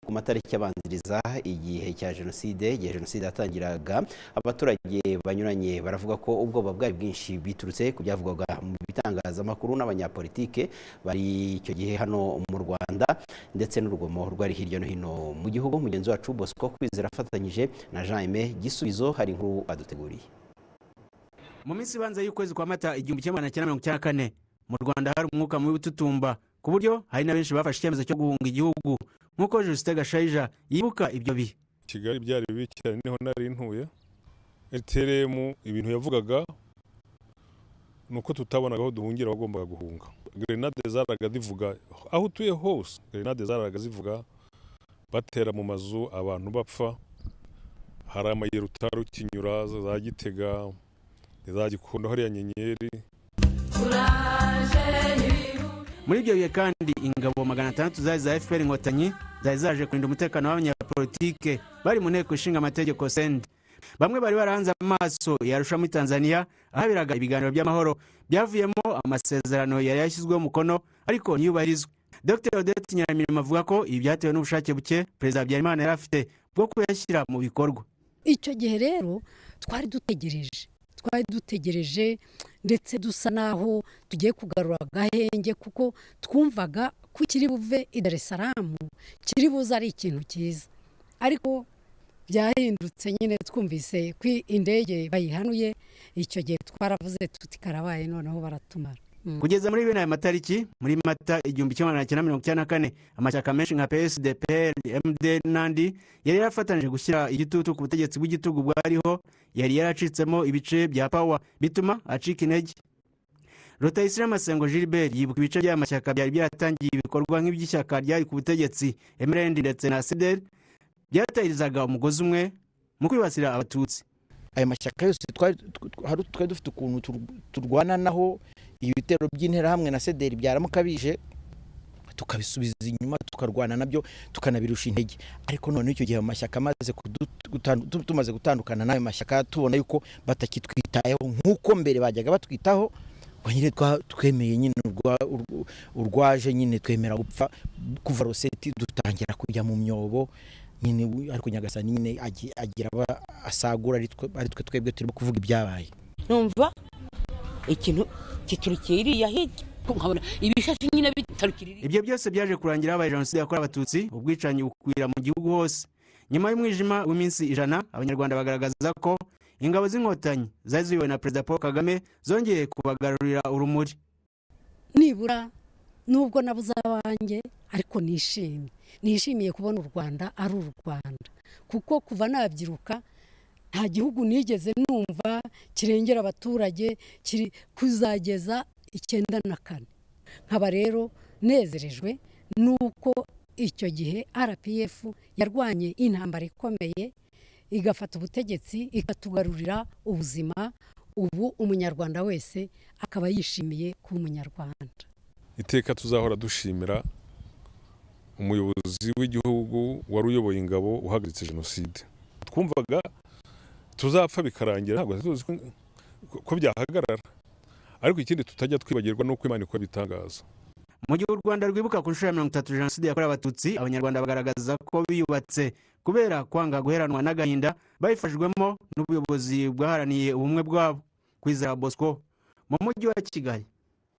ku matariki abanziriza igihe jenoside yatangiraga, abaturage banyuranye baravuga ko ubwoba bwari bwinshi biturutse ku byavugwaga mu bitangazamakuru n'abanyapolitike bari icyo gihe hano mu Rwanda, ndetse n'urugomo rwari hirya no hino mu gihugu. Mugenzi wacu Bosco Kwizera afatanyije na Jean-Aime Gisubizo hari inkuru baduteguriye. Mu minsi ibanza y'ukwezi kwa Mata 1994 mu Rwanda hari umwuka mubi ututumba ku buryo hari na benshi bafashe icyemezo cyo guhunga igihugu, nk'uko Justin Gashayija yibuka ibyo bihe. Kigali byari bibi cyane, niho nari ntuye. RTRM ibintu yavugaga nuko tutabonaga aho duhungira, bagombaga guhunga. Grenade zaraga zivuga aho utuye hose, grenade zaraga zivuga, batera mu mazu abantu bapfa. Hari amayero utarukinyura za Gitega, za Gikondo, hariya Nyenyeri. Muri ibyo bihe kandi ingabo 600 zari za FPR Inkotanyi zari zaje kurinda umutekano w'abanyapolitike bari mu nteko ishinga amategeko SEND. Bamwe bari barahanze amaso yarusha muri Tanzania ahabiraga ibiganiro by'amahoro byavuyemo amasezerano yari yashyizweho umukono ariko ntiyubahirizwe. Dr. Odette Nyiramirimo avuga ko ibi byatewe n'ubushake buke Perezida Habyarimana yari afite bwo kuyashyira mu bikorwa. Icyo gihe rero twari dutegereje ndetse dusa naho tugiye kugarura agahenge, kuko twumvaga ko kiri buve i Dar es Salaam kiri buze ari ikintu cyiza, ariko byahindutse nyine twumvise ko indege bayihanuye. Icyo gihe twaravuze tuti karabaye, noneho baratumara. Kugeza muri bene aya matariki muri Mata 1994 amashyaka menshi nka PSD, PL, MD n'andi yari yarafatanije gushyira igitutu ku butegetsi bw'igitugu bwariho, yari yaracitsemo ibice bya power bituma acika intege. Rutayisire Masengo Gilbert yibuka ibice by'amashyaka byari byatangiye ibikorwa nk'iby'ishyaka ryari ku butegetsi MRND ndetse na CDR byatahirizaga umugozi umwe mu kwibasira abatutsi. Aya mashyaka yose twari dufite ukuntu turwana naho ibitero by'intera hamwe na CDR byaramukabije, tukabisubiza inyuma tukarwana nabyo tukanabirusha intege. Ariko none icyo gihe amashyaka tumaze gutandukana n'ayo mashyaka tubona yuko batakitwitayeho nk'uko mbere bajyaga batwitaho, nyine twemeye nyine urwaje nyine twemera gupfa kuva Roseti dutangira kujya mu myobo nyine, ariko Nyagasani nyine agira asagura ari twe twebwe turimo kuvuga ibyabaye. Numva ikintu kiturikiriya hirya nkabona ibishashi nyine bitarukirira. Ibyo byose byaje kurangira habaye jenoside yakorewe abatutsi, ubwicanyi bukwira mu gihugu hose. Nyuma y'umwijima w'iminsi 100 abanyarwanda bagaragaza ko ingabo z'inkotanyi zari ziyobowe na Perezida Paul Kagame zongeye kubagarurira urumuri. Nibura nubwo nabuze abanjye, ariko nishimiye kubona u Rwanda ari u Rwanda, kuko kuva nabyiruka nta gihugu nigeze numva kirengera abaturage kiri kuzageza 94. Nkaba rero nezerejwe nuko icyo gihe RPF yarwanye intambara ikomeye igafata ubutegetsi ikatugarurira ubuzima. Ubu umunyarwanda wese akaba yishimiye ku umunyarwanda. Iteka tuzahora dushimira umuyobozi w'igihugu wari uyoboye ingabo uhagaritse jenoside. Twumvaga tuzapfa bikarangira, ntabwo tuzi ko byahagarara, ariko ikindi tutajya twibagirwa nuko Imana ikora bitangaza. Mu gihe u Rwanda rwibuka ku nshuro ya 30 jenoside yakorewe abatutsi, abanyarwanda bagaragaza ko biyubatse kubera kwanga guheranwa n'agahinda bayifashijwemo n'ubuyobozi bwaharaniye ubumwe bwabo. Kwizera Bosco mu mujyi wa Kigali.